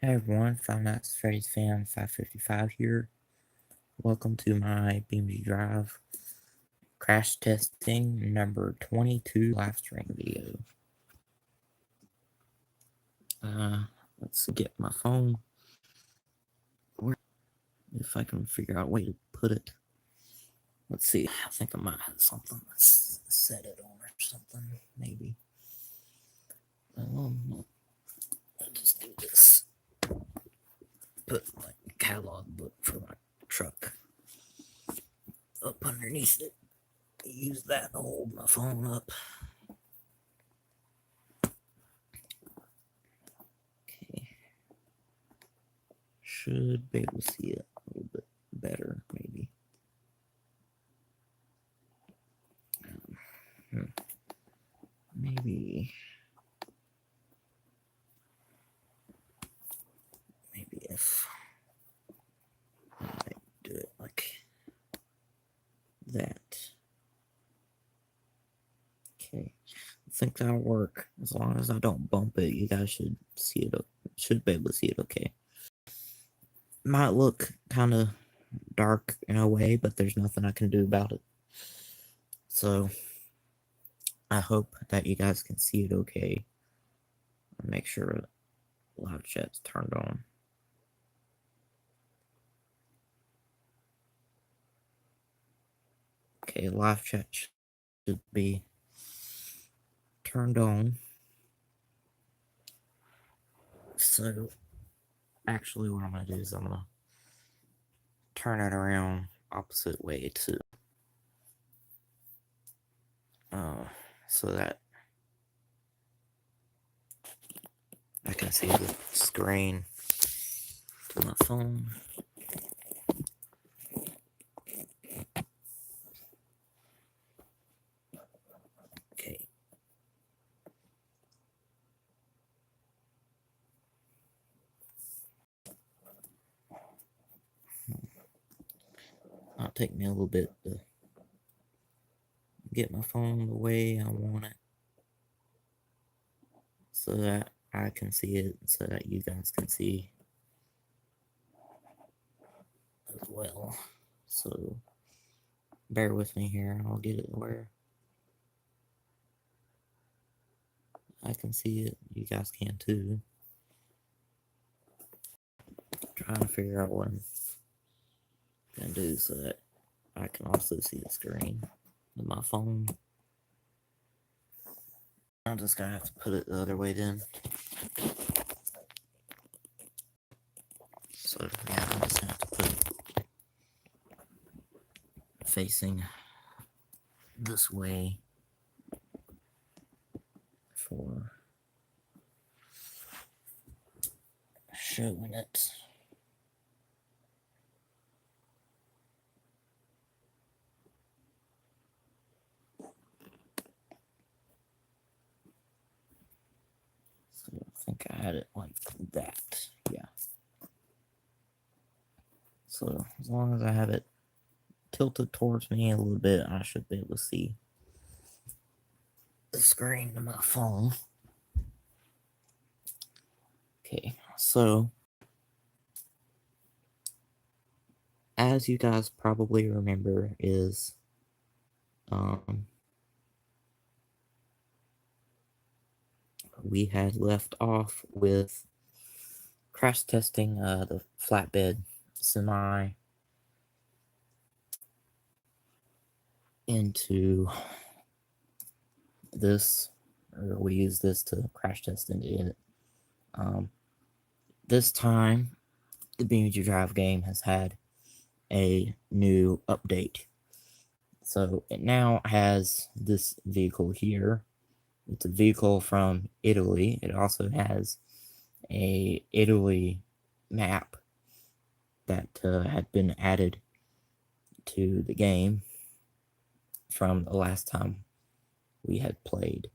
Hey everyone, Five Nights at Freddy's fan 555 here. Welcome to my BMG Drive crash testing number 22 live stream video. Let's get my phone. Where, if I can figure out a way to put it. Let's see, I think I might have something. Let's set it on or something, maybe. I'll just do this. Put my catalog book for my truck up underneath it. Use that to hold my phone up. Okay. Should be able to see it a little bit better, maybe. Maybe if I do it like that. Okay, I think that'll work. As long as I don't bump it, you guys should see it. Should be able to see it okay. Might look kind of dark in a way, but there's nothing I can do about it. So I hope that you guys can see it okay. Make sure live chat's turned on. Okay, live chat should be turned on. So actually what I'm going to do is I'm going to turn it around opposite way to so that I can see the screen to my phone. Okay. It'll take me a little bit to get my phone the way I want it so that I can see it, so that you guys can see as well. So bear with me here. I'll get it where I can see it. You guys can too. Trying to figure out what I'm gonna do so that I can also see the screen with my phone. I'm just gonna have to put it the other way then. So yeah, I'm just gonna have to put it facing this way for showing it. So I think I had it like that. Yeah. So as long as I have it tilted towards me a little bit, I should be able to see the screen of my phone. Okay, so as you guys probably remember is we had left off with crash testing the flatbed semi into this, or we use this to crash test into it. This time, the BMG Drive game has had a new update. So it now has this vehicle here. It's a vehicle from Italy. It also has a Italy map that had been added to the game from the last time we had played.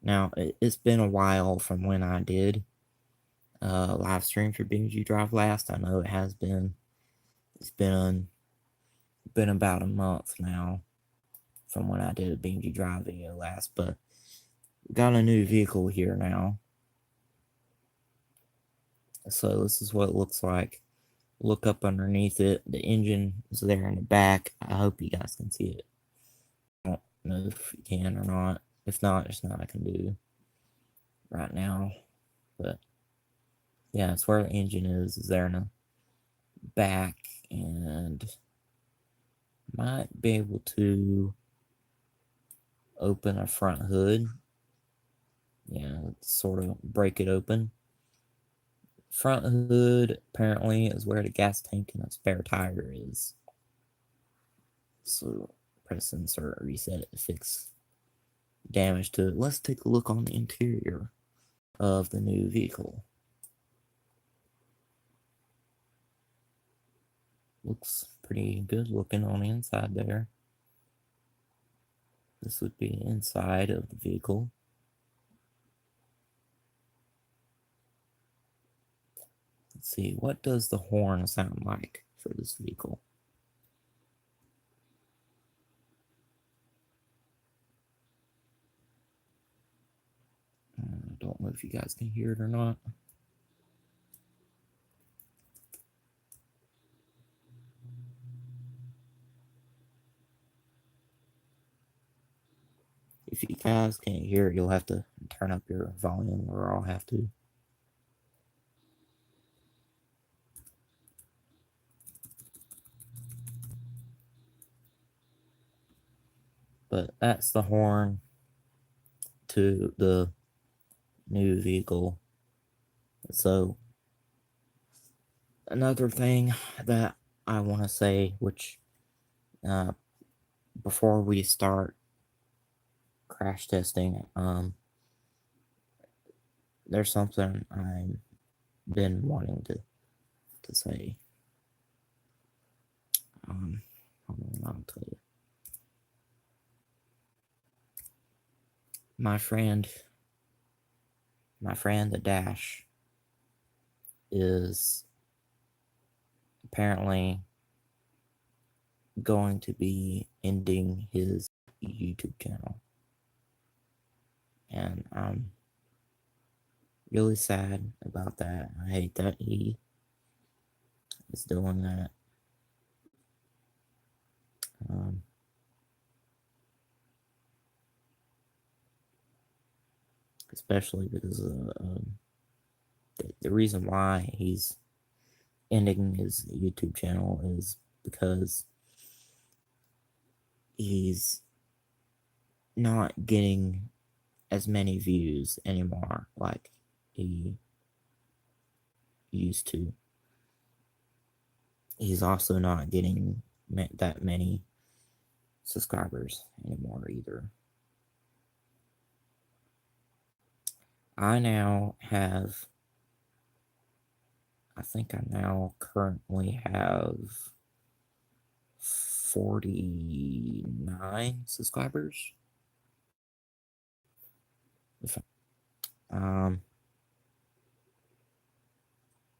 Now, it's been a while from when I did live stream for BMG Drive last. I know it has been. It's been about a month now from when I did a BMG Drive video last, but we got a new vehicle here now. So this is what it looks like. Look up underneath it. The engine is there in the back. I hope you guys can see it. I don't know if you can or not. If not, there's nothing I can do right now. But yeah, it's where the engine is there in the back, and might be able to open a front hood. Yeah, sort of break it open. Front hood apparently is where the gas tank and a spare tire is. So press insert, reset it to fix damage to it. Let's take a look on the interior of the new vehicle. Looks pretty good looking on the inside there. This would be inside of the vehicle. Let's see, what does the horn sound like for this vehicle? I don't know if you guys can hear it or not. If you guys can't hear it, you'll have to turn up your volume, or I'll have to. But that's the horn to the new vehicle. So, another thing that I want to say, which before we start crash testing, there's something I've been wanting to say. Hold on, I'll tell you. My friend the Dash is apparently going to be ending his YouTube channel. And I'm really sad about that. I hate that he is doing that. Especially because the reason why he's ending his YouTube channel is because he's not getting as many views anymore like he used to. He's also not getting that many subscribers anymore either. I think I now currently have 49 subscribers.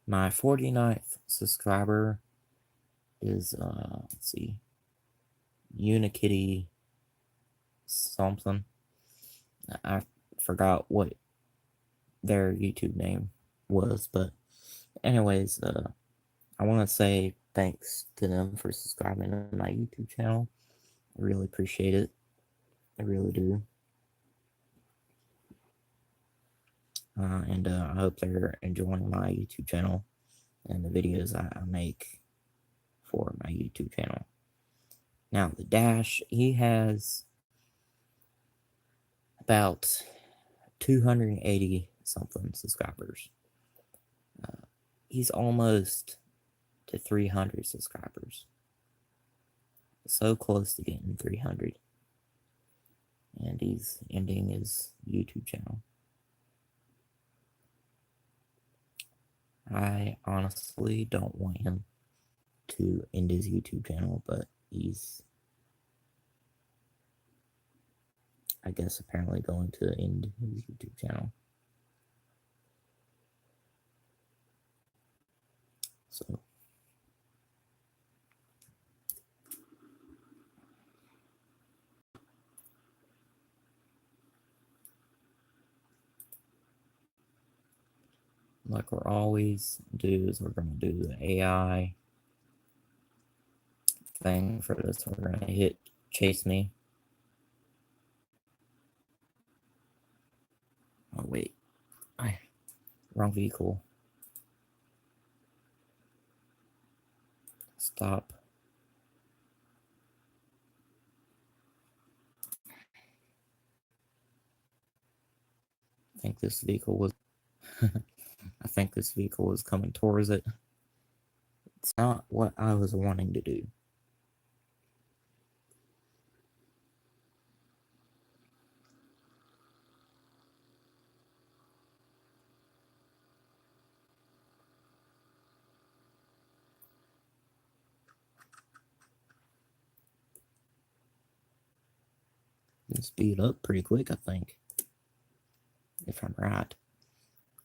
My 49th subscriber is let's see, Unikitty something. I forgot what their YouTube name was, but anyways, I want to say thanks to them for subscribing to my YouTube channel. I really appreciate it. I really do. And I hope they're enjoying my YouTube channel and the videos I make for my YouTube channel. Now, the Dash, he has about 280 something subscribers. He's almost to 300 subscribers. So close to getting 300. And he's ending his YouTube channel. I honestly don't want him to end his YouTube channel, but he's, I guess, apparently going to end his YouTube channel. So, like we're always do, is we're going to do the AI thing for this. We're going to hit chase me. Oh, wait. Wrong vehicle. Stop. I think this vehicle was I think this vehicle was coming towards it. It's not what I was wanting to do. Speed up pretty quick, I think. If I'm right.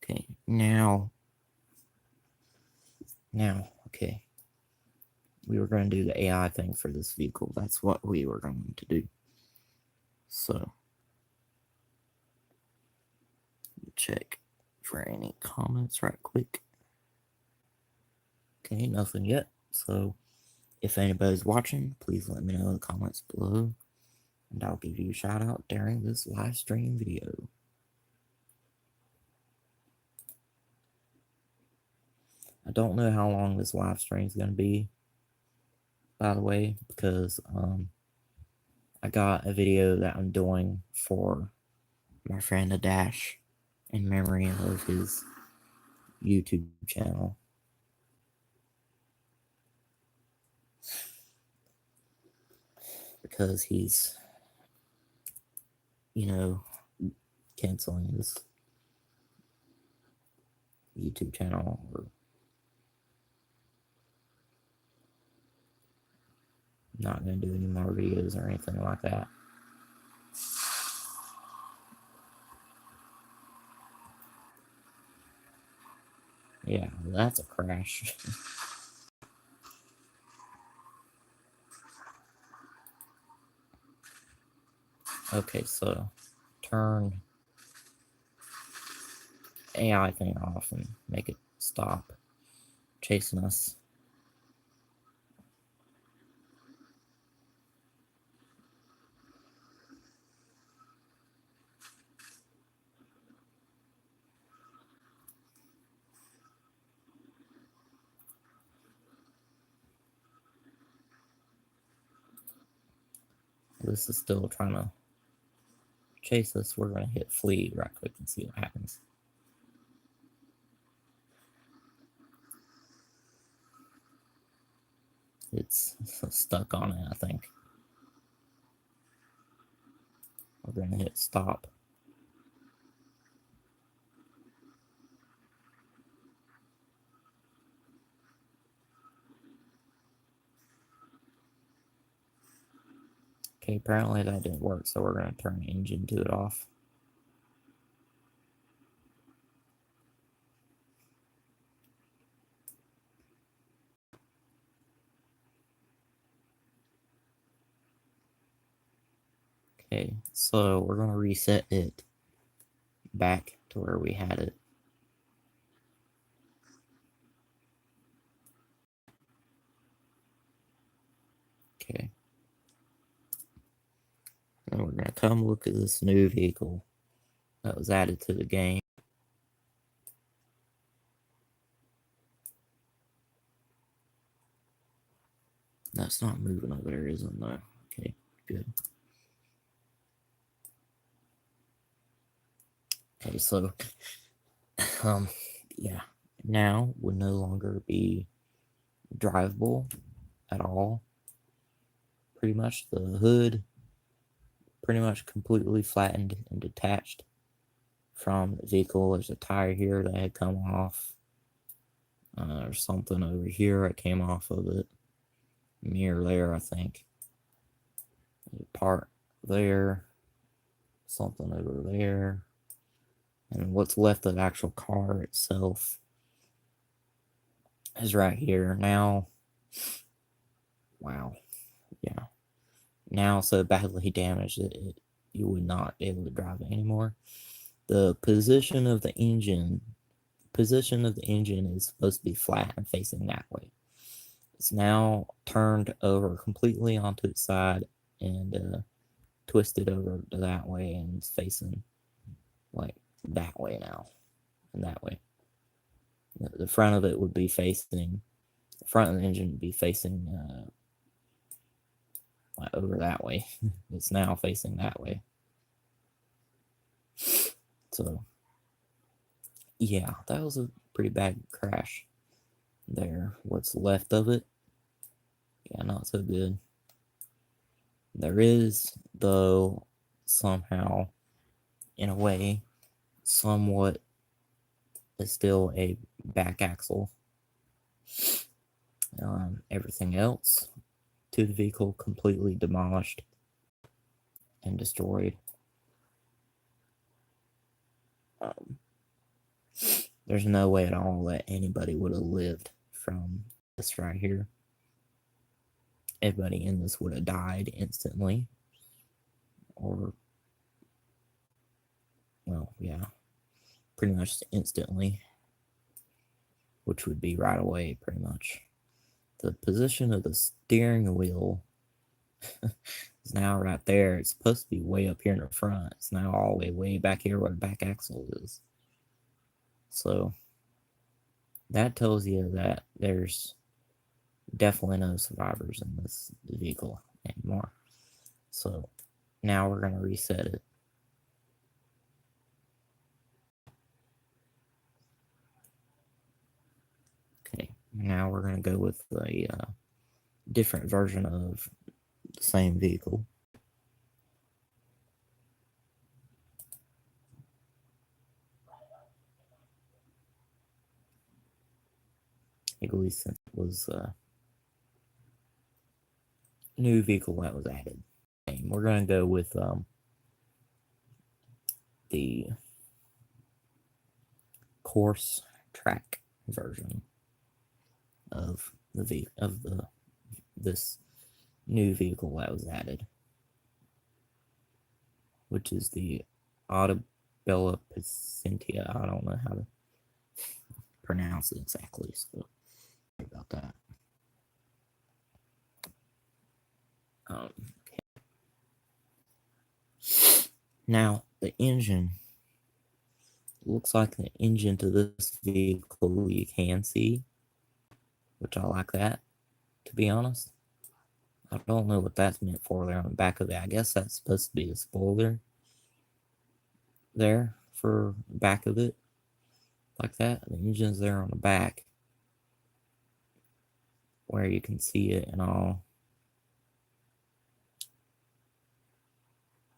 Okay, now, okay. We were going to do the AI thing for this vehicle. That's what we were going to do. So, check for any comments right quick. Okay, nothing yet. So, if anybody's watching, please let me know in the comments below, and I'll give you a shout out during this live stream video. I don't know how long this live stream is going to be, by the way, because I got a video that I'm doing for my friend Adash in memory of his YouTube channel. Because he's, canceling his YouTube channel or not going to do any more videos or anything like that. Yeah, that's a crash. Okay, so turn AI thing off and make it stop chasing us. This is still trying to chase us. We're going to hit flee right quick and see what happens. It's stuck on it, I think. We're going to hit stop. Okay, apparently that didn't work, so we're going to turn engine to it off. Okay, so we're going to reset it back to where we had it. Okay. And we're going to come look at this new vehicle that was added to the game. That's not moving over there, is it? No. Okay, good. Okay, so, yeah, now would no longer be drivable at all. Pretty much the hood, pretty much completely flattened and detached from the vehicle. There's a tire here that had come off. There's something over here that came off of it. Mirror there, I think. Part there. Something over there. And what's left of the actual car itself is right here. Now, wow. Yeah. Now so badly damaged that you would not be able to drive it anymore. The position of the engine position of the engine is supposed to be flat and facing that way. It's now turned over completely onto its side and twisted over to that way, and it's facing like that way now and that way. The front of it would be facing, the front of the engine would be facing like over that way. It's now facing that way. So, yeah, that was a pretty bad crash there. What's left of it, yeah, not so good. There is, though, somehow, in a way, somewhat is still a back axle. Everything else to the vehicle completely demolished and destroyed. There's no way at all that anybody would have lived from this right here. Everybody in this would have died instantly. Or, well, yeah, pretty much instantly. Which would be right away, pretty much. The position of the steering wheel is now right there. It's supposed to be way up here in the front. It's now all the way back here where the back axle is. So that tells you that there's definitely no survivors in this vehicle anymore. So now we're going to reset it. Okay, now we're going to go with a different version of the same vehicle. At least since it was a new vehicle that was added. We're going to go with the course track version of this new vehicle that was added, which is the Autabella Pacentia. I don't know how to pronounce it exactly, so sorry about that. Okay. Now the engine looks like the engine to this vehicle you can see, which I like that, to be honest. I don't know what that's meant for there on the back of it. I guess that's supposed to be a spoiler there for the back of it, like that. The engine's there on the back where you can see it and all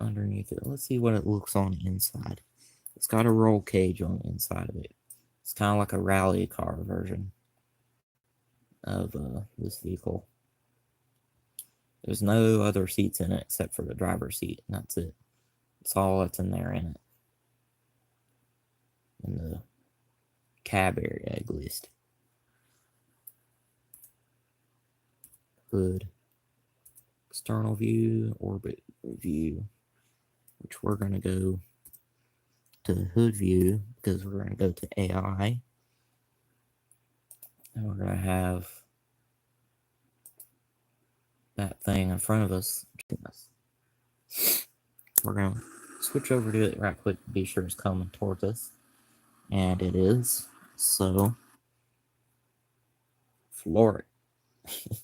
underneath it. Let's see what it looks on the inside. It's got a roll cage on the inside of it. It's kind of like a rally car version of this vehicle. There's no other seats in it except for the driver's seat, and that's it. That's all that's in there in it. In the cab area, at least. Hood. External view, orbit view, which we're going to go to the hood view because we're going to go to AI. And we're going to have that thing in front of us. We're going to switch over to it right quick to be sure it's coming towards us. And it is. So, floor it.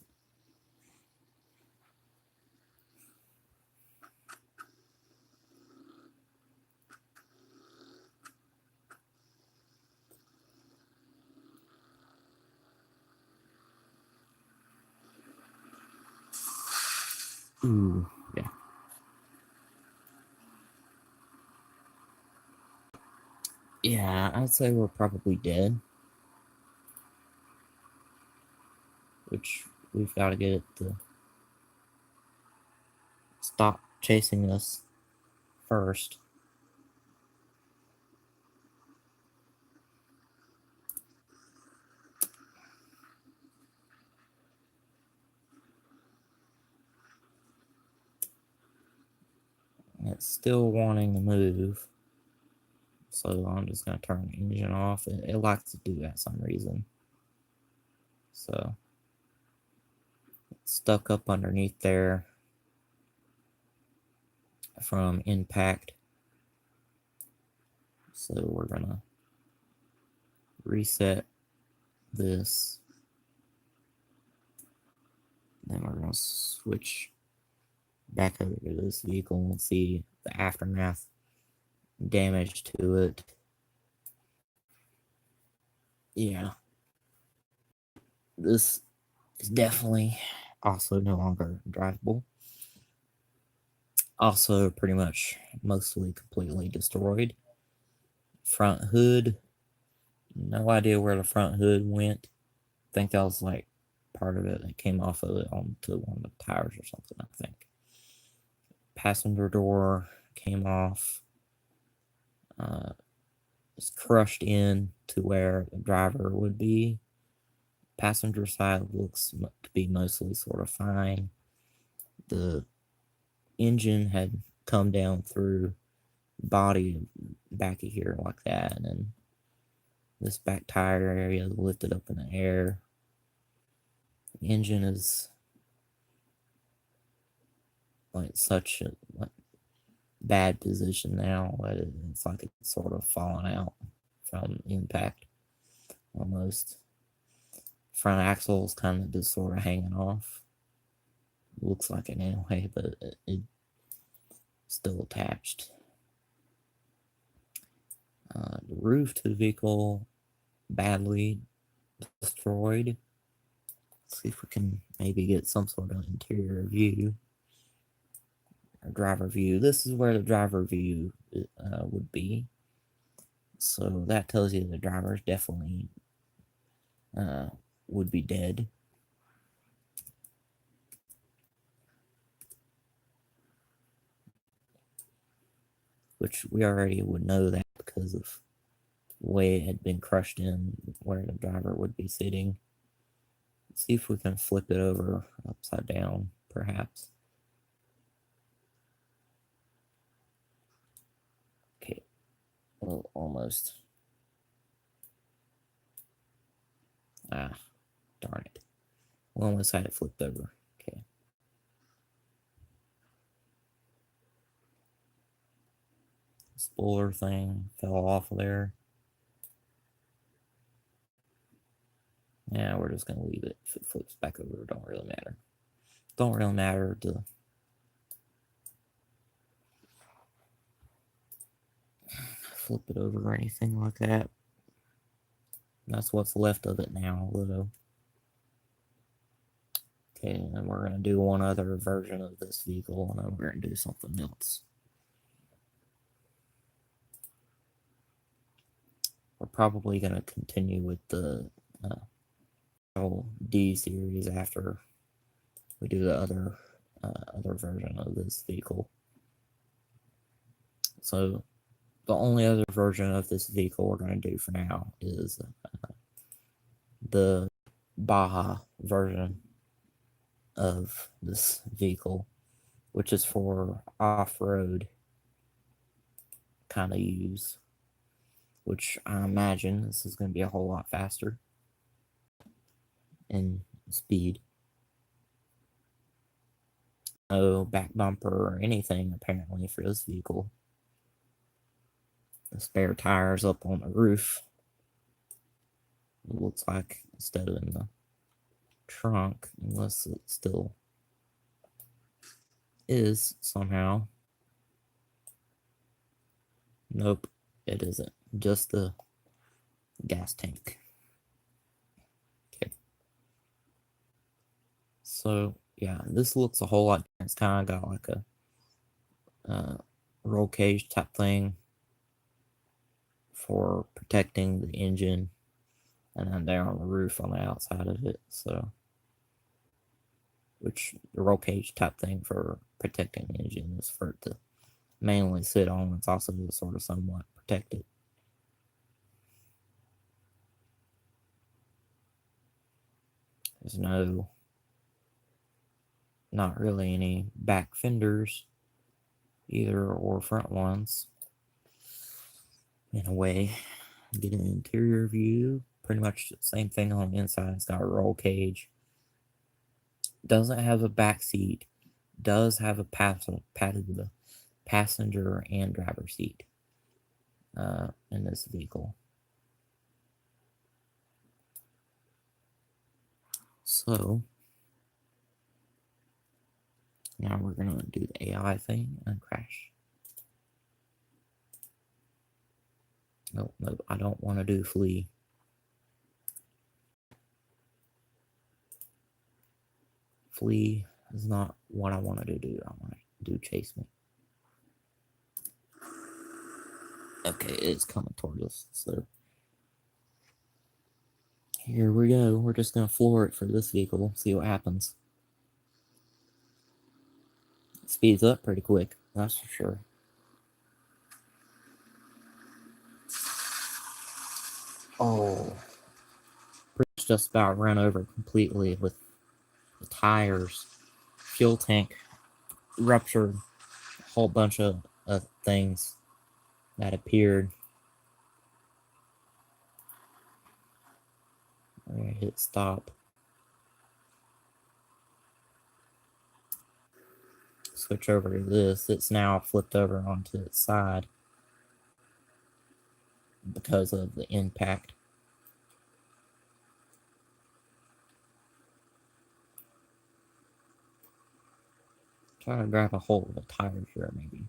Ooh, yeah. Yeah, I'd say we're probably dead. Which we've got to get it to stop chasing us first. It's still wanting to move. So I'm just going to turn the engine off. It likes to do that for some reason. So it's stuck up underneath there from impact. So we're going to reset this. Then we're going to switch back over to this vehicle and see the aftermath damage to it. Yeah. This is definitely also no longer drivable. Also pretty much mostly completely destroyed. Front hood. No idea where the front hood went. I think that was like part of it that came off of it onto one of the tires or something, I think. Passenger door came off. It's crushed in to where the driver would be. Passenger side looks to be mostly sort of fine. The engine had come down through body back of here like that, and then this back tire area lifted up in the air. The engine is like such a bad position now that it's like it's sort of falling out from impact almost. Front axle is kind of just sort of hanging off. Looks like it anyway, but it's still attached. The roof to the vehicle badly destroyed. Let's see if we can maybe get some sort of interior view or driver view. This is where the driver view would be. So that tells you the driver's definitely would be dead. Which we already would know that because of the way it had been crushed in where the driver would be sitting. Let's see if we can flip it over upside down, perhaps. Okay, well, almost. Ah, darn it. We almost had it flipped over. Okay. Spoiler thing fell off of there. Yeah, we're just gonna leave it. If it flips back over, it don't really matter. Don't really matter to flip it over or anything like that. That's what's left of it now, though. Okay, and we're gonna do one other version of this vehicle, and then we're gonna do something else. We're probably gonna continue with the D series after we do the other version of this vehicle. So the only other version of this vehicle we're going to do for now is the Baja version of this vehicle, which is for off-road kind of use, which I imagine this is going to be a whole lot faster in speed. No back bumper or anything apparently for this vehicle. The spare tires up on the roof. It looks like instead of in the trunk, unless it still is somehow. Nope, it isn't. Just the gas tank. Okay. So yeah, this looks a whole lot different. It's kind of got like a roll cage type thing for protecting the engine, and then there on the roof on the outside of it. So, which the roll cage type thing for protecting the engine is for it to mainly sit on. It's also to sort of somewhat protect it. There's not really any back fenders either or front ones. in a way. Get an interior view. Pretty much the same thing on the inside. It's got a roll cage. Doesn't have a back seat. Does have a passenger and driver seat in this vehicle. So now we're gonna do the AI thing and crash. No, I don't want to do flee. Flee is not what I wanted to do. I want to do chase me. Okay, it's coming toward us, so here we go. We're just gonna floor it for this vehicle, see what happens. It speeds up pretty quick, that's for sure. Oh, just about run over completely with the tires, fuel tank ruptured, a whole bunch of things that appeared. I'm gonna hit stop. Switch over to this. It's now flipped over onto its side because of the impact. Try to grab a hold of a tire here, maybe.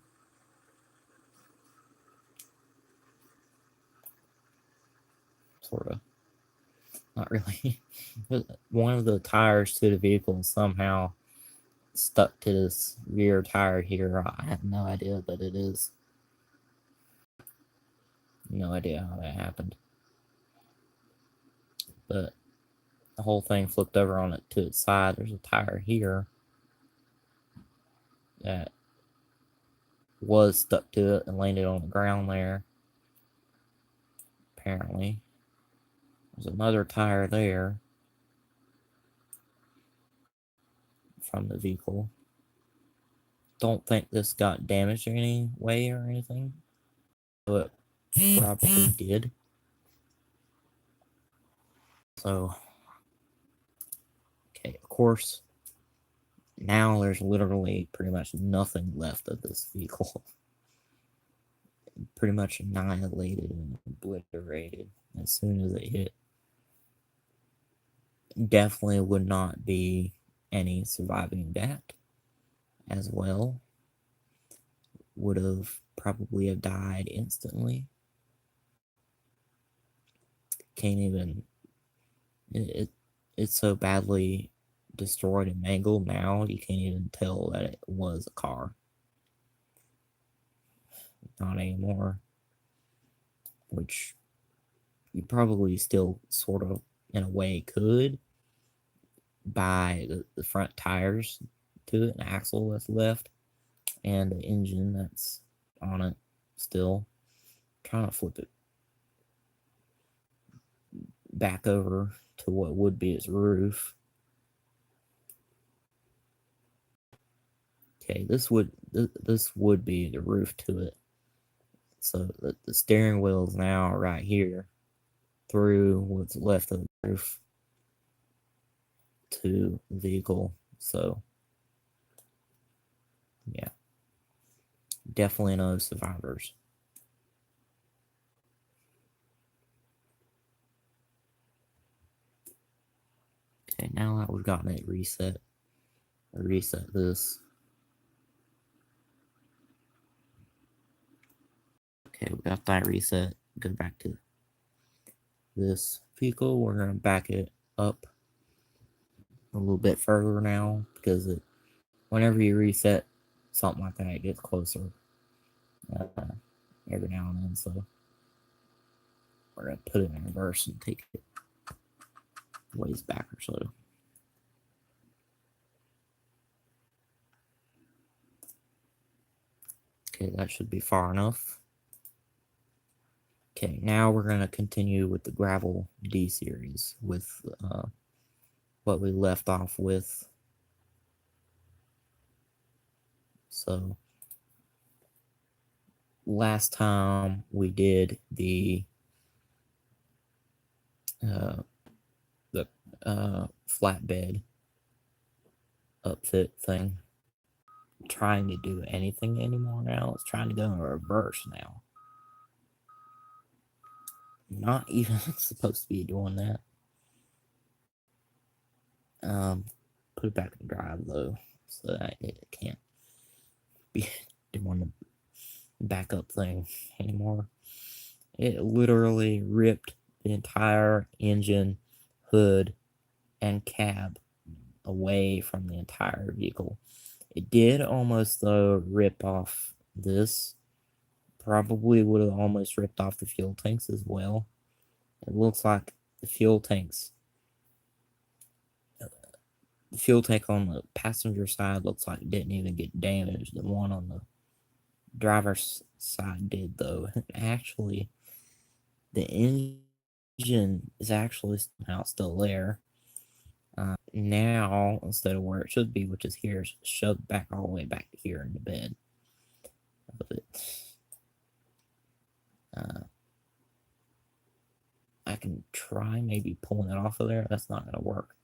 Sort of. Not really. One of the tires to the vehicle somehow stuck to this rear tire here. I have no idea, but it is. No idea how that happened. But the whole thing flipped over on it to its side. There's a tire here that was stuck to it and landed on the ground there. Apparently. There's another tire there from the vehicle. Don't think this got damaged in any way or anything, but probably did. So, okay, of course, now there's literally pretty much nothing left of this vehicle. Pretty much annihilated and obliterated as soon as it hit. Definitely would not be any surviving that as well. Would have probably have died instantly. Can't even. It's so badly destroyed and mangled now, you can't even tell that it was a car. Not anymore. Which you probably still sort of, in a way, could by the front tires to it, an axle that's left, and the engine that's on it still. Trying to flip it back over to what would be its roof. Okay, this would be the roof to it. So the steering wheel is now right here through what's left of the roof to the vehicle. So yeah, definitely no survivors. Okay, now that we've gotten it reset, I'll reset this. Okay, we got that reset. Go back to this vehicle. We're gonna back it up a little bit further now because whenever you reset something like that, it gets closer every now and then. So we're gonna put it in reverse and take it ways back or so. Okay, that should be far enough. Okay, now we're going to continue with the Gravel D series with what we left off with. So last time we did the uh, flatbed upfit thing, trying to do anything anymore now. It's trying to go in reverse now. Not even supposed to be doing that. Put it back in drive though, so that it can't be doing the backup thing anymore. It literally ripped the entire engine, hood, and cab away from the entire vehicle. It did almost though rip off this. Probably would have almost ripped off the fuel tanks as well. It looks like the fuel tank on the passenger side looks like it didn't even get damaged. The one on the driver's side did though. Actually, the engine is actually somehow still there. Now, instead of where it should be, which is here, shoved back all the way back here in the bed of it. I can try maybe pulling it off of there. That's not gonna work.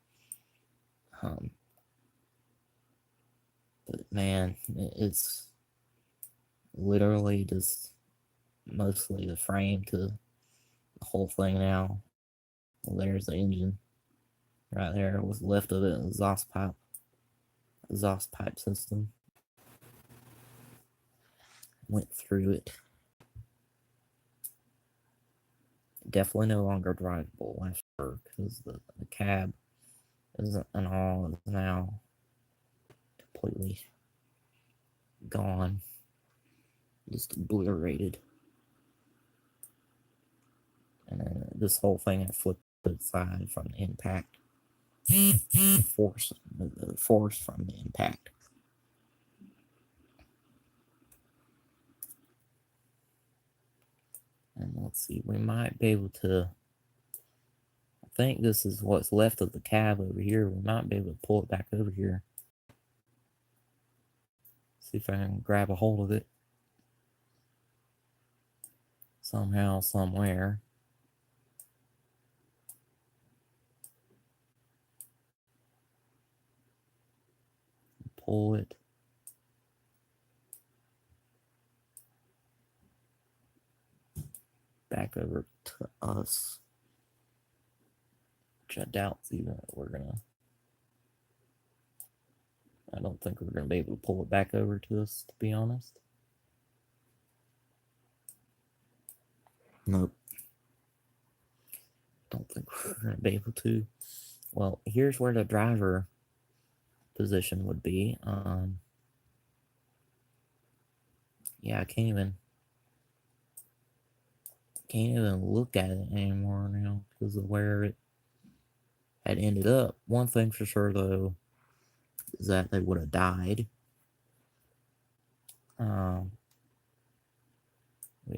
But man, it's literally just mostly the frame to the whole thing now. Well, there's the engine right there. What's left of it, exhaust pipe system. Went through it. Definitely no longer drivable after, because the cab isn't and all is now completely gone, just obliterated. And this whole thing had flipped aside from the impact. The force from the impact. And let's see, we might be able to. I think this is what's left of the cab over here. We might be able to pull it back over here. See if I can grab a hold of it somehow, somewhere. Pull it. Back over to us. Which I doubt even we're gonna. I don't think we're gonna be able to pull it back over to us, to be honest. Nope. Don't think we're gonna be able to. Well, here's where the driver position would be. Yeah, I can't even look at it anymore now because of where it had ended up. One thing for sure though is that they would have died. We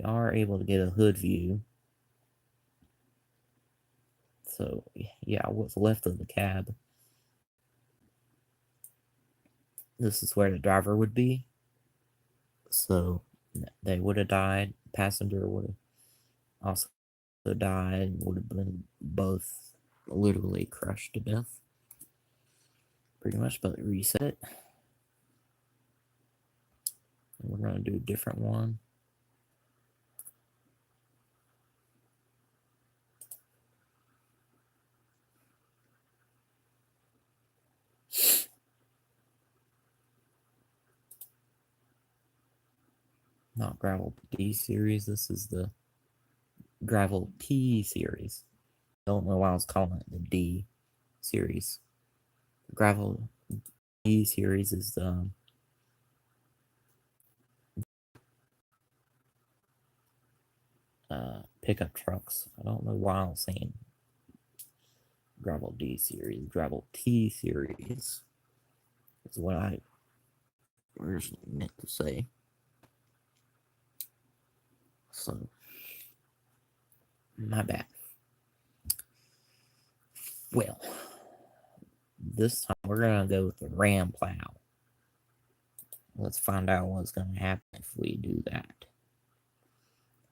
are able to get a hood view. So yeah, what's left of the cab. This is where the driver would be. So they would have died. Passenger would have also died. Would have been both literally crushed to death. Pretty much, but reset it. We're going to do a different one. Not Gravel D series. This is the Gravel T series. Don't know why I was calling it the D series. Gravel D series is pickup trucks. I don't know why I was saying Gravel D series. Gravel T series is what I originally meant to say. So, my bad. Well, this time we're going to go with the ram plow. Let's find out what's going to happen if we do that.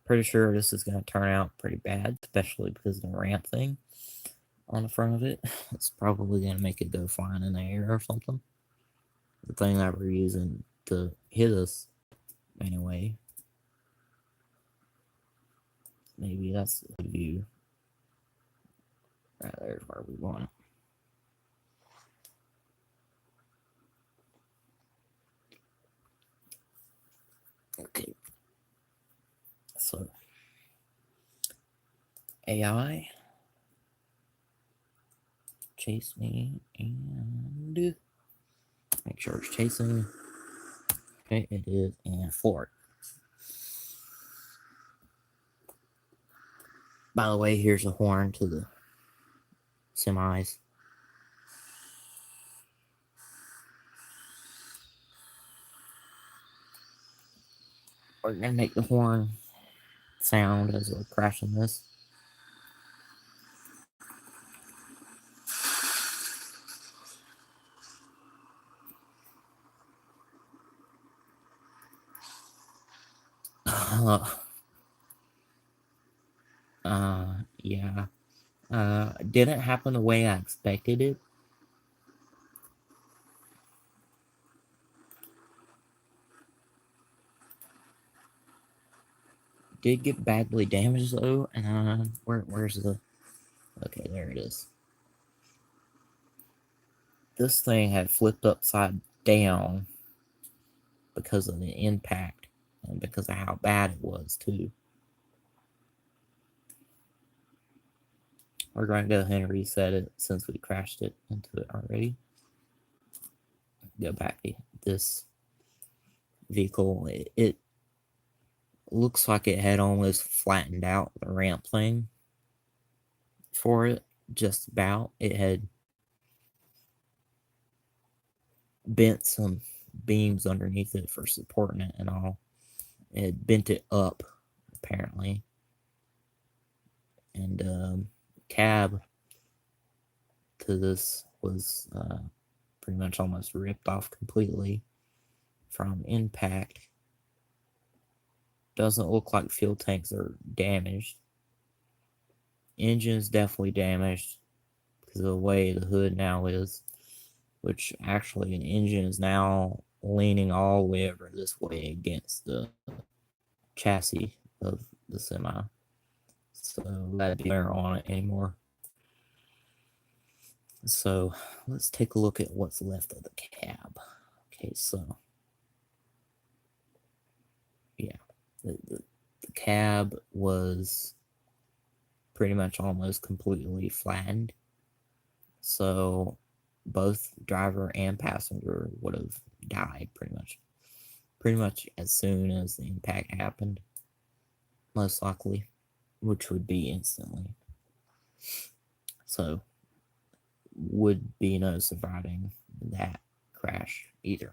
Pretty sure this is going to turn out pretty bad, especially because of the ramp thing on the front of it. It's probably going to make it go flying in the air or something. The thing that we're using to hit us, anyway. Maybe that's the view. Right there's where we want it. Okay. So, AI, chase me, and make sure it's chasing. Okay, it is, and floor it. By the way, here's a horn to the semis. We're gonna make the horn sound as we're crashing this. Yeah. Didn't happen the way I expected it. Did get badly damaged though, and where's the... Okay, there it is. This thing had flipped upside down because of the impact and because of how bad it was too. We're going to go ahead and reset it since we crashed it into it already. Go back to this vehicle. It looks like it had almost flattened out the ramp thing for it, just about. It had bent some beams underneath it for supporting it and all. It had bent it up, apparently. And cab to this was pretty much almost ripped off completely from impact. Doesn't look like fuel tanks are damaged. Engine's definitely damaged because of the way the hood now is, which actually an engine is now leaning all the way over this way against the chassis of the semi. So that be there on it anymore. So let's take a look at what's left of the cab. Okay, so yeah, the cab was pretty much almost completely flattened. So both driver and passenger would have died pretty much as soon as the impact happened, most likely, which would be instantly. So would be no surviving that crash either.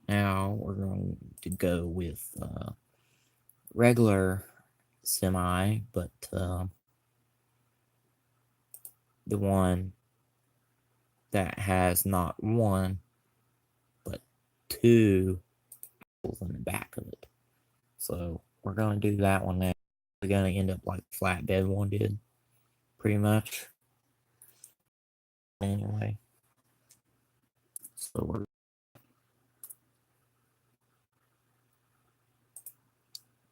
Now we're going to go with regular semi, but the one that has not one but two holes in the back of it. So we're going to do that one now. We're going to end up like flatbed one did, pretty much. Anyway, so we're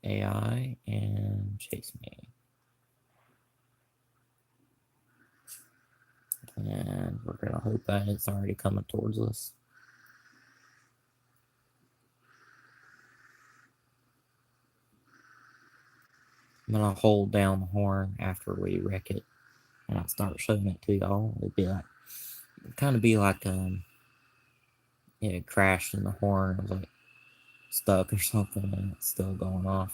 AI and chase me. And we're going to hope that it's already coming towards us. I'm going to hold down the horn after we wreck it. And I'll start showing it to y'all. It'd be like, kind of be like, it crashed and the horn was like stuck or something and it's still going off.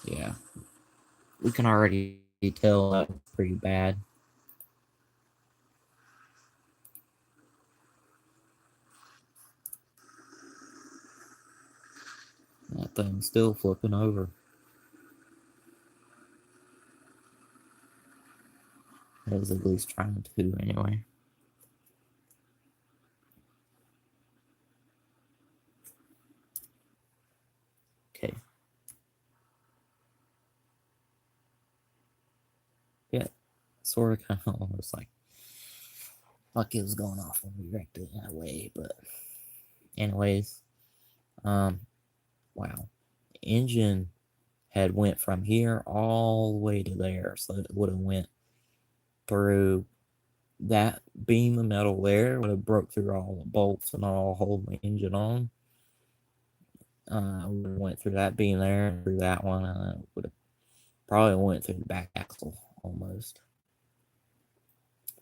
Yeah. We can already tell that was pretty bad. That thing's still flipping over. It was at least trying to, anyway. sort of kind of almost like it was going off when we wrecked it in a way. But anyways, wow, engine had went from here all the way to there, so it would have went through that beam of metal there, would have broke through all the bolts and all holding the engine on. We went through that beam there and through that one, and it would have probably went through the back axle almost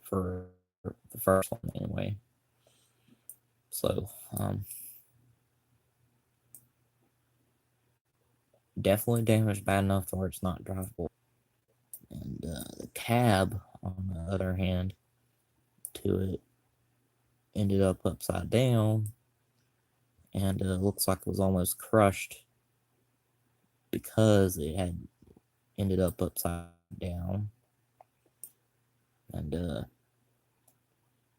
for the first one anyway. So definitely damaged bad enough to where it's not drivable. And the cab, on the other hand, to it ended up upside down, and looks like it was almost crushed because it had ended up upside down. And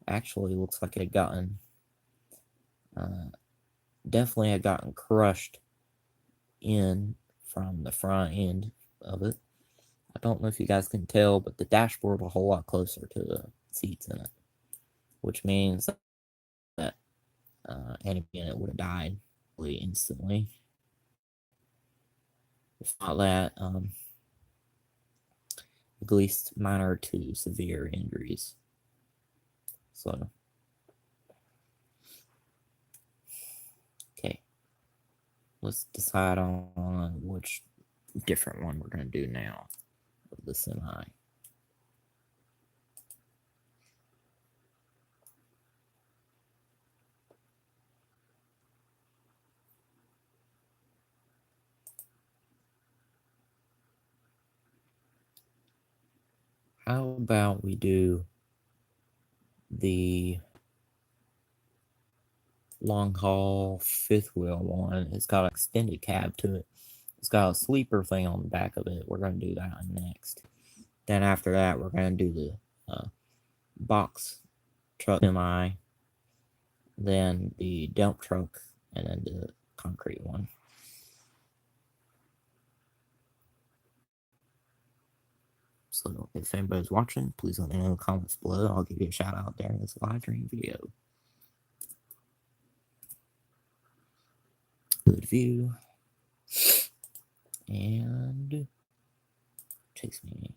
actually looks like it had gotten definitely had gotten crushed in from the front end of it. I don't know if you guys can tell, but the dashboard a whole lot closer to the seats in it, which means that any unit would have died instantly. If not that, at least minor to severe injuries. So, okay, let's decide on which different one we're going to do now of the semi. How about we do the long haul fifth wheel one? It's got an extended cab to it. It's got a sleeper thing on the back of it. We're going to do that one next. Then after that, we're going to do the box truck semi, then the dump truck, and then the concrete one. So if anybody's watching, please let me know in the comments below. I'll give you a shout out during this live stream video. Good view. And chase me.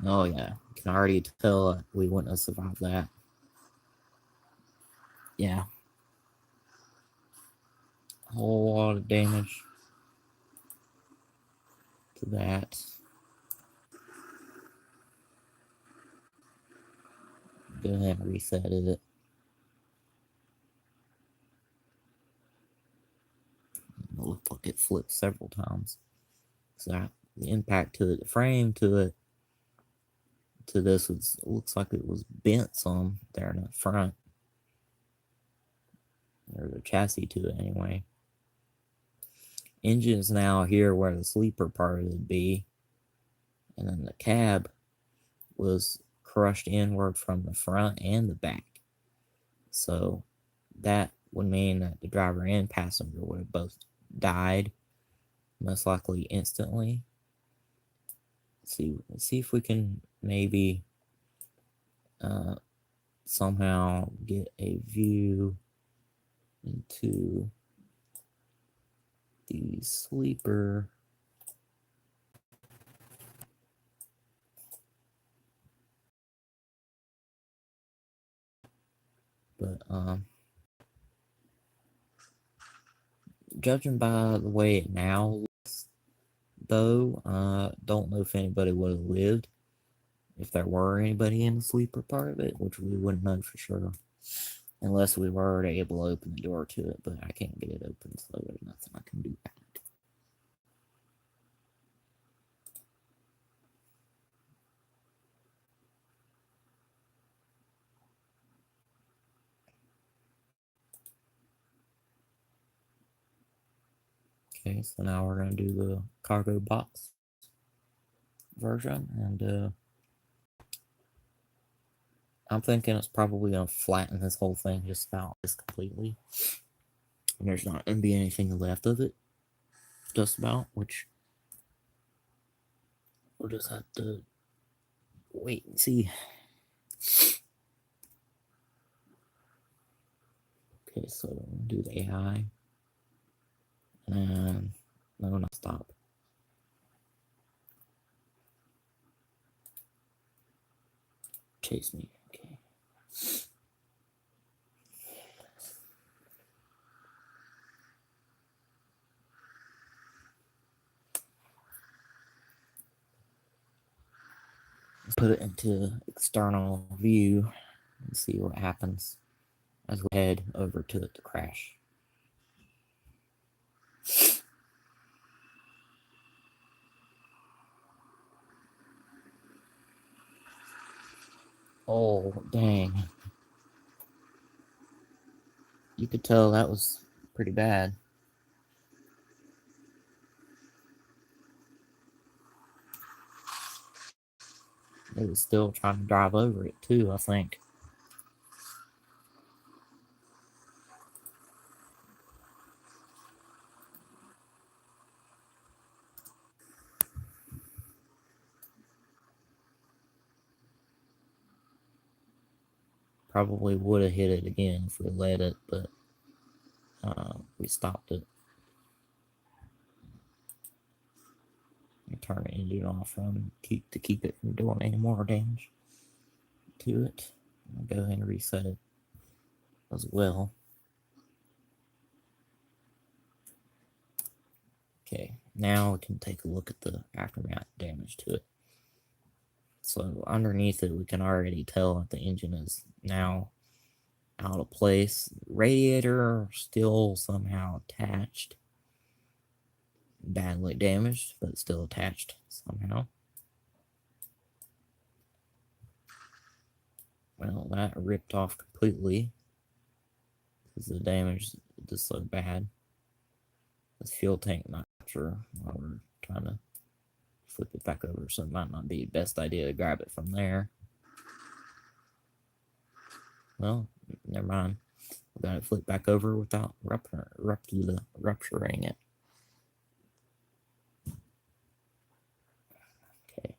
Oh yeah, you can already tell we wouldn't have survived that. Yeah. A whole lot of damage to that. Go ahead and reset it. It looked like it flipped several times. So that, the impact to it, the frame to it, to this was, looks like it was bent some there in the front. Or the chassis to it anyway. Engine's now here where the sleeper part would be. And then the cab was crushed inward from the front and the back. So that would mean that the driver and passenger would have both died, most likely instantly. Let's see if we can maybe somehow get a view into the sleeper. But judging by the way it now looks, though, don't know if anybody would have lived if there were anybody in the sleeper part of it, which we wouldn't know for sure. Unless we were already able to open the door to it, but I can't get it open, so there's nothing I can do about it. Okay, so now we're going to do the cargo box version, and I'm thinking it's probably going to flatten this whole thing just about just completely. And there's not going to be anything left of it, just about, which we'll just have to wait and see. Okay, so do the AI. And no, not stop. Chase me. Okay. Put it into external view and see what happens as we head over to it to crash. Oh, dang. You could tell that was pretty bad. It was still trying to drive over it, too, I think. Probably would have hit it again if we let it, but we stopped it. Turn the engine off to keep it from doing any more damage to it. I'll go ahead and reset it as well. Okay, now we can take a look at the aftermath damage to it. So underneath it, we can already tell that the engine is now out of place. Radiator still somehow attached. Badly damaged, but still attached somehow. Well, that ripped off completely because the damage is so bad. This fuel tank, not sure while we're trying to flip it back over, so it might not be the best idea to grab it from there. Well, never mind. We got it flipped back over without rupturing it. Okay.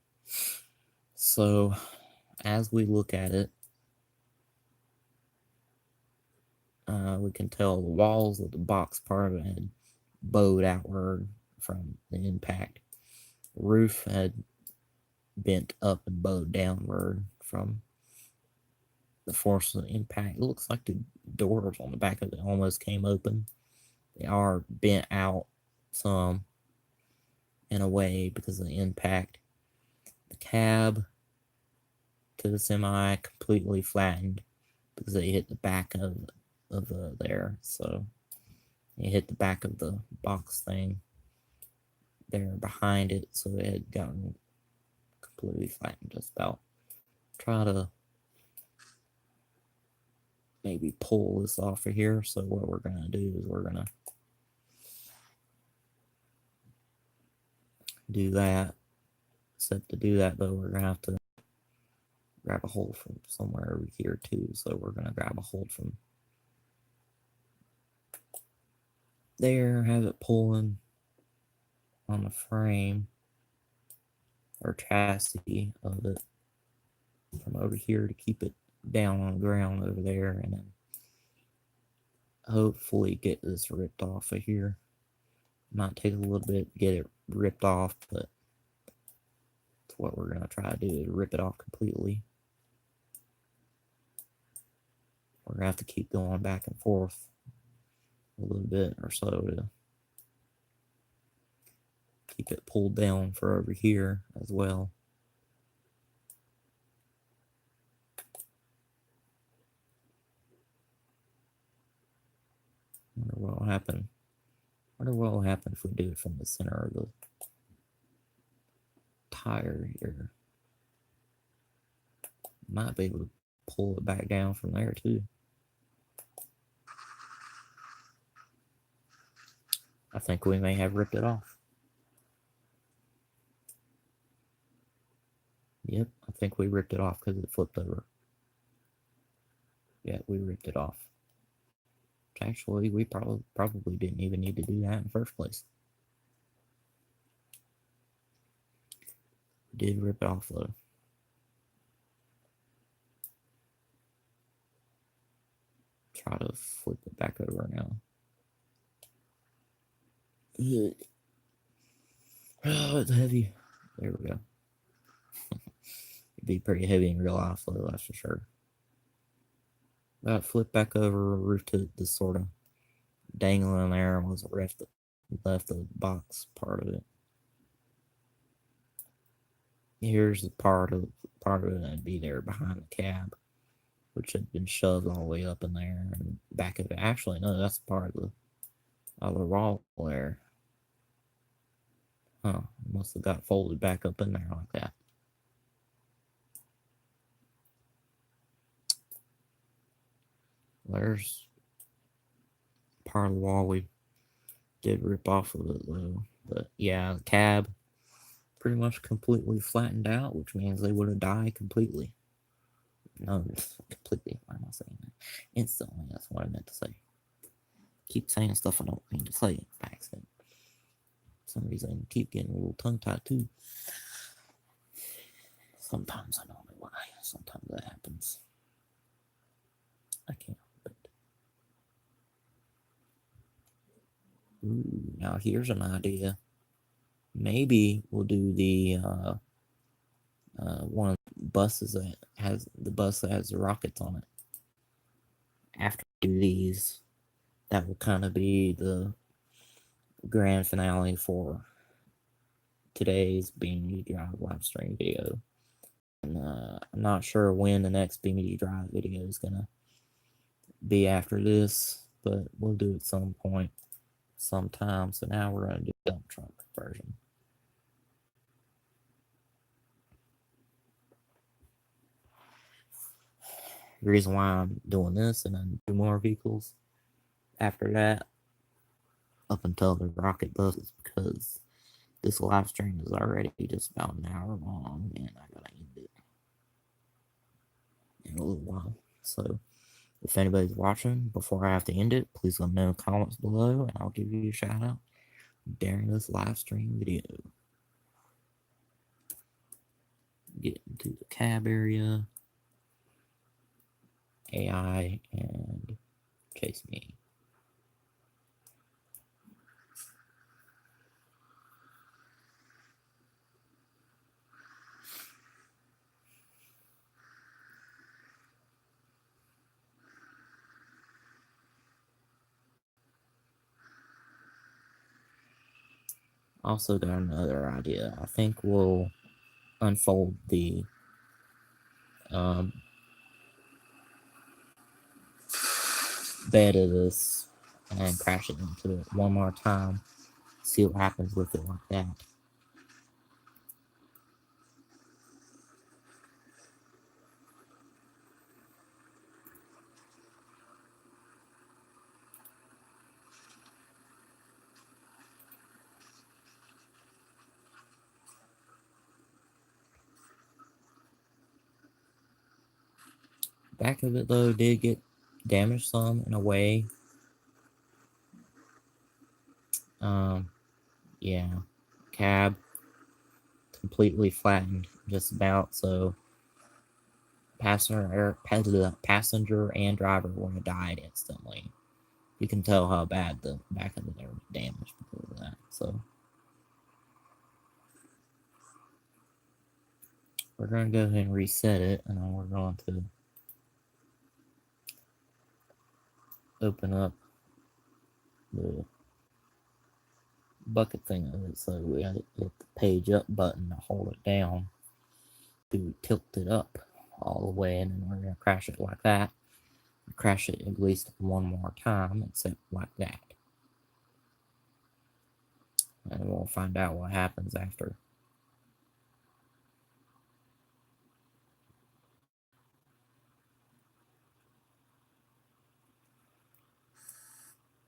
So, as we look at it, we can tell the walls of the box part of it had bowed outward from the impact. The roof had bent up and bowed downward from the force of the impact. It looks like the doors on the back of it almost came open. They are bent out some in a way because of the impact. The cab to the semi completely flattened because they hit the back of there. So it hit the back of the box thing there behind it, so it had gotten completely flattened just about. Try to maybe pull this off of here. So what we're gonna do is we're gonna do that. Except to do that though, we're gonna have to grab a hold from somewhere over here too. So we're gonna grab a hold from there, have it pulling on the frame or chassis of it from over here to keep it down on the ground over there, and then hopefully get this ripped off of here. Might take a little bit to get it ripped off, but that's what we're gonna try to do, is rip it off completely. We're gonna have to keep going back and forth a little bit or so to keep it pulled down for over here as well. Wonder what will happen. Wonder what will happen if we do it from the center of the tire here. Might be able to pull it back down from there too. I think we may have ripped it off. Yep, I think we ripped it off because it flipped over. Yeah, we ripped it off. Actually, we probably didn't even need to do that in the first place. We did rip it off though. Try to flip it back over now. Oh, it's heavy. There we go. It'd be pretty heavy in real life, though, that's for sure. That flip back over, roof to the sort of dangling there was left the box part of it. Here's the part of it that'd be there behind the cab, which had been shoved all the way up in there and back of it. Actually, no, that's part of the wall there. Huh? Must have got folded back up in there like that. There's part of the wall we did rip off of it though. But yeah, the cab pretty much completely flattened out, which means they would have died completely. No, completely. Why am I saying that? Instantly, that's what I meant to say. Keep saying stuff I don't mean to say by accident. For some reason, I keep getting a little tongue tied too. Sometimes I don't know why. Sometimes that happens. I can't help it. Ooh, now here's an idea. Maybe we'll do the one of the buses that has the rockets on it. After we do these, that will kind of be the grand finale for today's BMG Drive live stream video. And I'm not sure when the next BMG Drive video is gonna be after this, but we'll do it some point, sometime. So now we're gonna do dump truck version. The reason why I'm doing this and then do more vehicles after that, up until the rocket does, is because this live stream is already just about an hour long, and I gotta end it in a little while. So if anybody's watching before I have to end it, please let me know in the comments below, and I'll give you a shout out during this live stream video. Get into the cab area, AI, and chase me. Also got another idea. I think we'll unfold the bed of this and crash it into it one more time. See what happens with it like that. Back of it though did get damaged some in a way. Yeah, cab completely flattened just about, so passenger and driver would have died instantly. You can tell how bad the back of it was damaged because of that. So we're going to go ahead and reset it, and then we're going to open up the bucket thing of it. So we got to hit the page up button to hold it down to tilt it up all the way, and then we're going to crash it like that. crash it at least one more time, except like that. And we'll find out what happens after.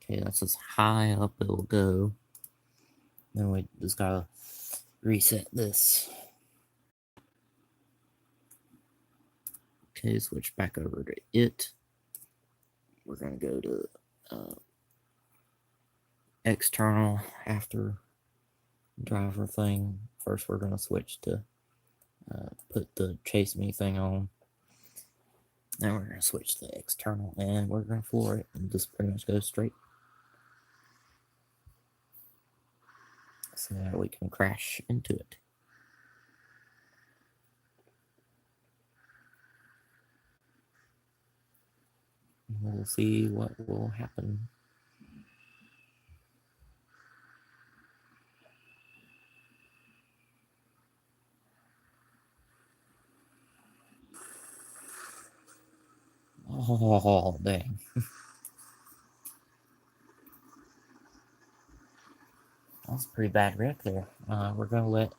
Okay, that's as high up it will go. Then we just gotta reset this. Okay, switch back over to it. We're gonna go to external after driver thing. First, we're gonna switch to put the chase me thing on. Then we're gonna switch to external and we're gonna floor it and just pretty much go straight. So that we can crash into it. We'll see what will happen. Oh, dang. That's a pretty bad wreck there. We're gonna let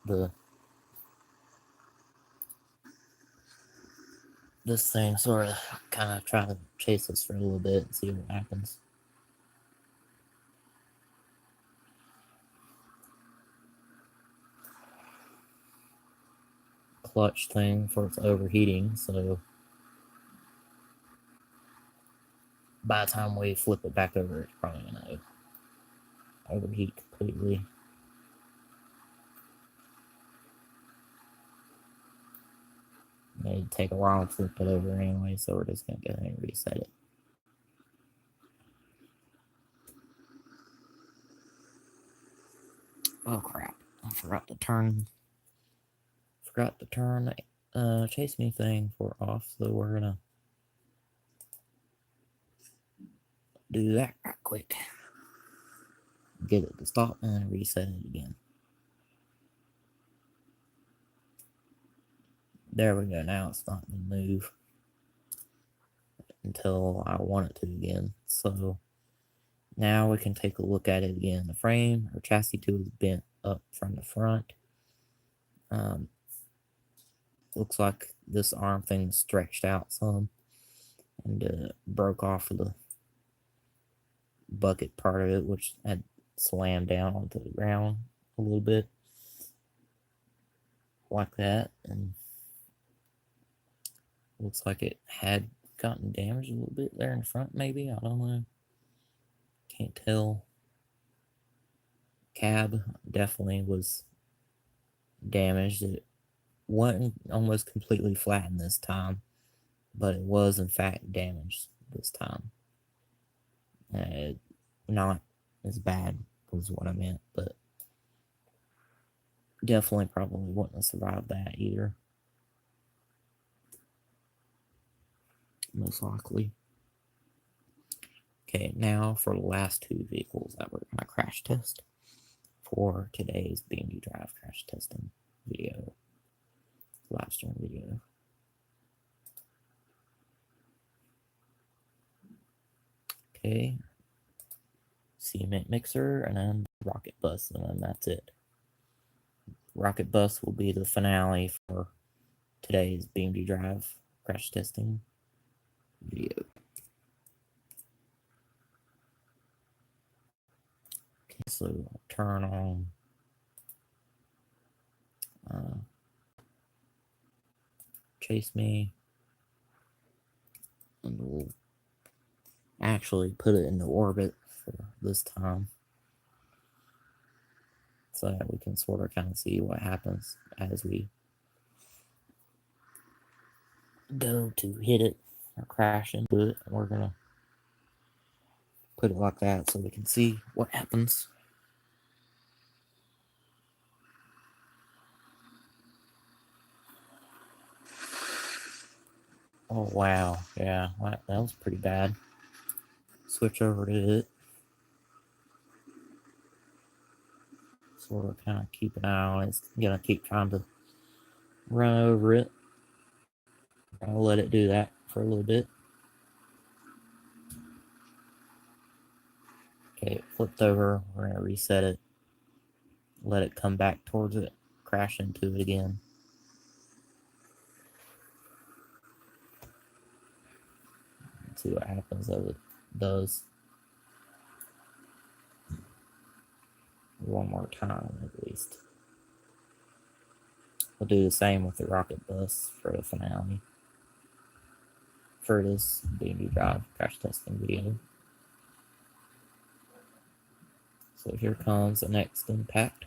this thing sort of kind of try to chase us for a little bit and see what happens. Clutch thing for its overheating, so by the time we flip it back over, it's probably gonna overheat completely. May take a while to flip it over anyway, so we're just gonna go ahead and reset it. Oh crap! I forgot to turn the chase me thing for off, so we're gonna do that right quick. Get it to stop and reset it again. There we go. Now it's not gonna move until I want it to again. So now we can take a look at it again. The frame or chassis tube is bent up from the front. Looks like this arm thing stretched out some and broke off of the bucket part of it, which had slammed down onto the ground a little bit like that, and looks like it had gotten damaged a little bit there in the front, maybe. I don't know. Can't tell. Cab definitely was damaged. It wasn't almost completely flattened this time, but it was in fact damaged this time. Not as bad was what I meant, but definitely probably wouldn't have survived that either. Most likely. Okay, now for the last two vehicles that we're going to crash test for today's BMG Drive crash testing video, live stream video. Okay, cement mixer and then rocket bus, and then that's it. Rocket bus will be the finale for today's BMG Drive crash testing video. Okay, so I'll turn on chase me, and we'll actually put it into orbit for this time, so that we can sort of kind of see what happens as we go to hit it or crash into it. We're gonna put it like that so we can see what happens. Oh wow, yeah, that was pretty bad. Switch over to it. Sort of kind of keep an eye on it. It's gonna keep trying to run over it. I'll let it do that for a little bit. Okay, it flipped over. We're gonna reset it. Let it come back towards it. Crash into it again. Let's see what happens as it does. One more time at least. We'll do the same with the rocket bus for the finale. For this B&B Drive crash testing video. So here comes the next impact.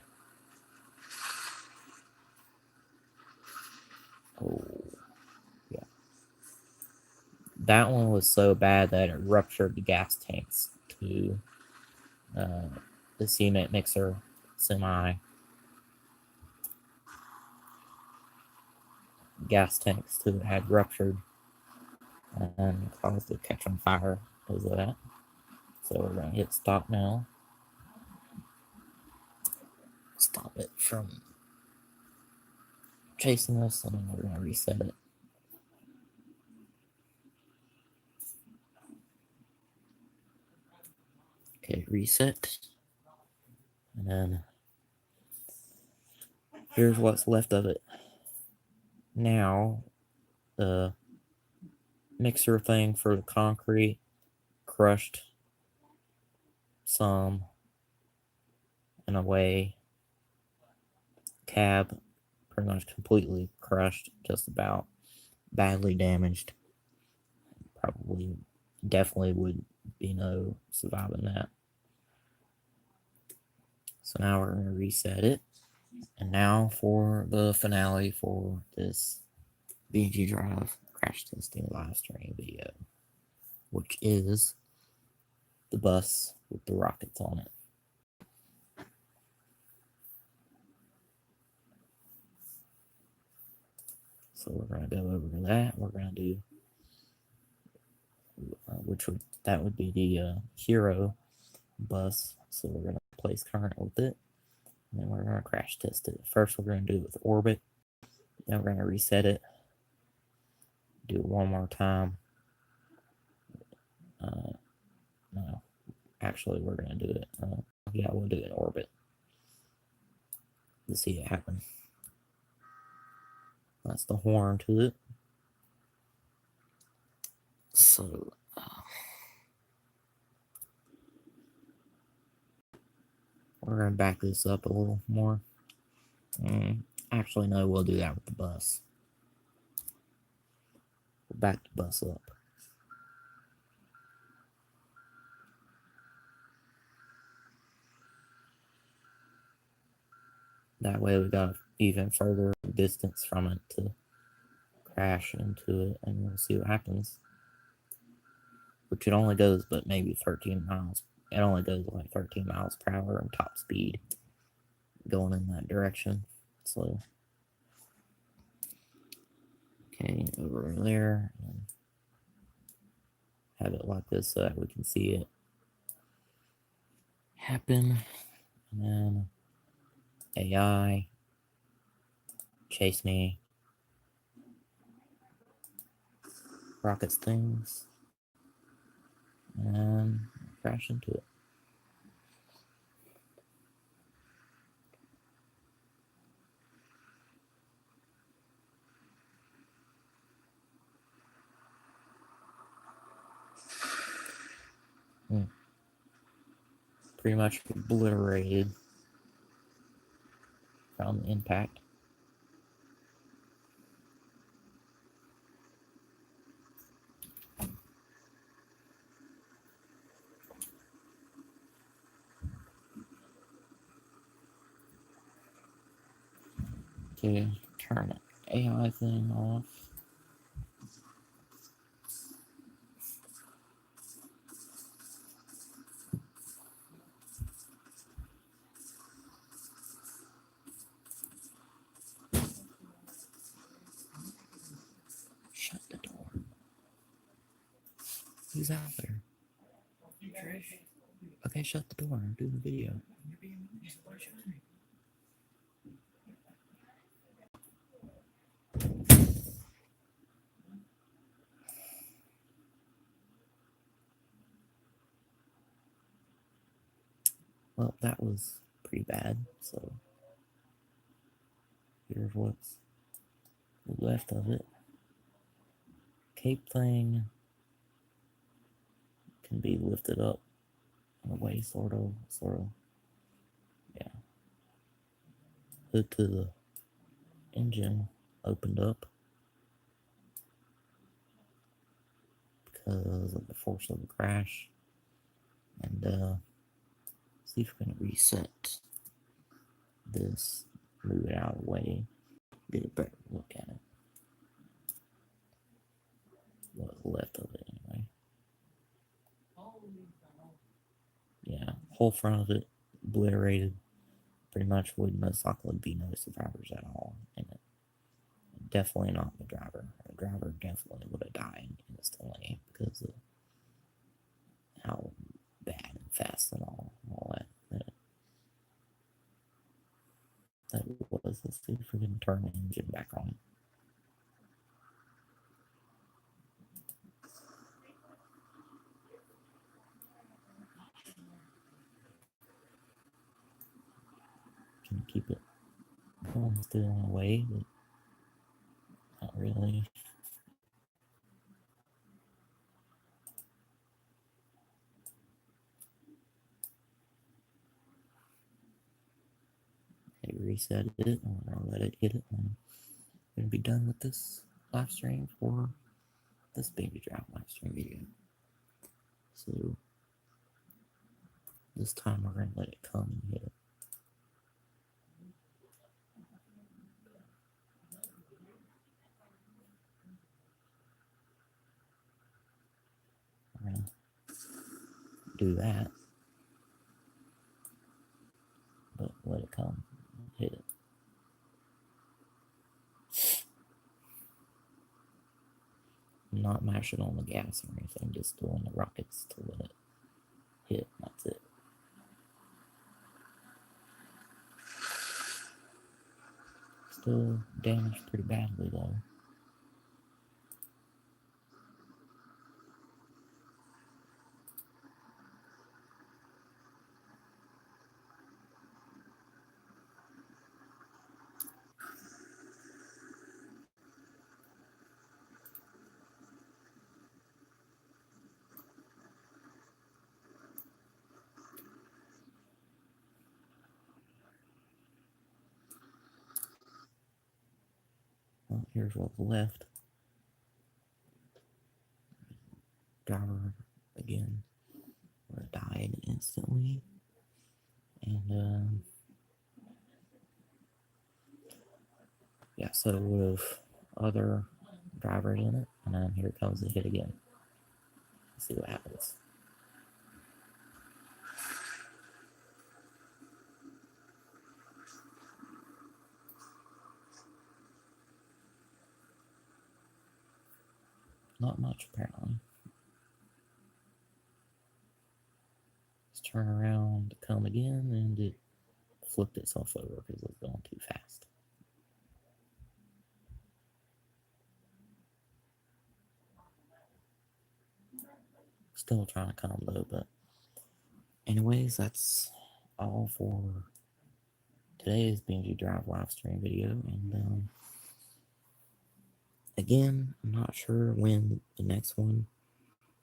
Oh, yeah. That one was so bad that it ruptured the gas tanks to the cement mixer semi. Gas tanks too had ruptured and caused it to catch on fire because of that. So we're gonna hit stop now. Stop it from chasing us, and then we're gonna reset it. Okay, reset. And then here's what's left of it. Now, the mixer thing for the concrete crushed some in a way. Cab pretty much completely crushed, just about. Badly damaged. Probably, definitely would be no surviving that. So now we're going to reset it. And now for the finale for this B&G Drive crash testing live stream video, which is the bus with the rockets on it. So we're going to go over to that. We're going to do, that would be the Hero bus. So we're going to place current with it. And then we're going to crash test it. First, we're going to do it with Orbit. Then we're going to reset it. Do it one more time. No, actually, we're going to do it. Yeah, we'll do it in Orbit to see it happen. That's the horn to it. So, we're going to back this up a little more. Actually, no, we'll do that with the bus. We'll back the bus up. That way we got even further distance from it to crash into it, and we'll see what happens. Which it only goes but maybe 13 miles. It only goes like 13 miles per hour in top speed going in that direction. So, okay, over there, and have it like this so that we can see it happen. And then AI, chase me, rockets things, and crash into it. Pretty much obliterated from the impact. To turn the AI thing off. Shut the door. Who's out there? Okay, shut the door and do the video. Well, that was pretty bad, so here's what's left of it. Cape thing can be lifted up in a way, sort of. Yeah. Hood to the engine opened up because of the force of the crash. And see if we can reset this, move it out of the way, get a better look at it. What's left of it, anyway. Yeah, whole front of it obliterated. Pretty much would most likely be no survivors at all in it. Definitely not the driver. The driver definitely would have died instantly because of how bad and fast and all that was. Let's see if we can turn the engine back on. Can keep it going still in a way, but not really. Okay, reset it. I'm gonna let it hit it. I'm gonna be done with this live stream for this baby drive live stream video. So this time we're gonna let it come and hit it. We're gonna do that, but let it come and hit it. I'm not mashing on the gas or anything, just doing the rockets to let it hit. That's it. Still damaged pretty badly though. Well, here's what's left. Driver again died instantly, and yeah, so with other drivers in it, and then here comes the hit again. Let's see what happens. Not much, apparently. Let's turn around, come again, and it flipped itself over because it was going too fast. Still trying to come though, but anyways, that's all for today's BMG Drive live stream video, and again, I'm not sure when the next one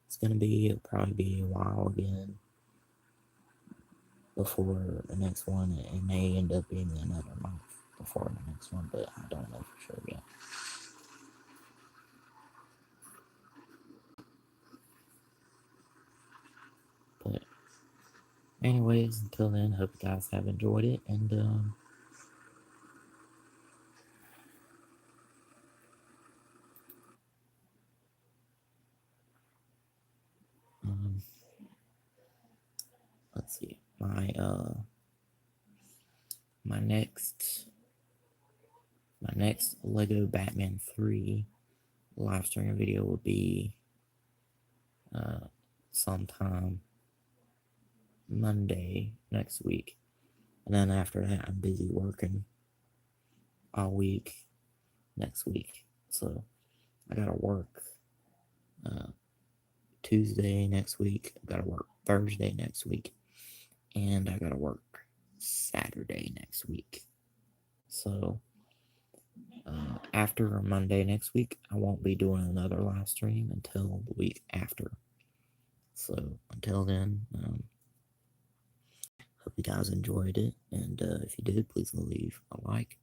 is going to be. It'll probably be a while again before the next one. It may end up being another month before the next one, but I don't know for sure yet. But anyways, until then, hope you guys have enjoyed it, and let's see, my next Lego Batman 3 live stream video will be sometime Monday next week, and then after that I'm busy working all week next week, so I gotta work Tuesday next week, I gotta work Thursday next week, and I gotta work Saturday next week. So after Monday next week, I won't be doing another live stream until the week after. So until then, hope you guys enjoyed it, and if you did, please leave a like,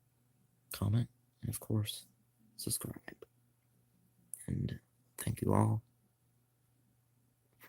comment, and of course, subscribe. And thank you all.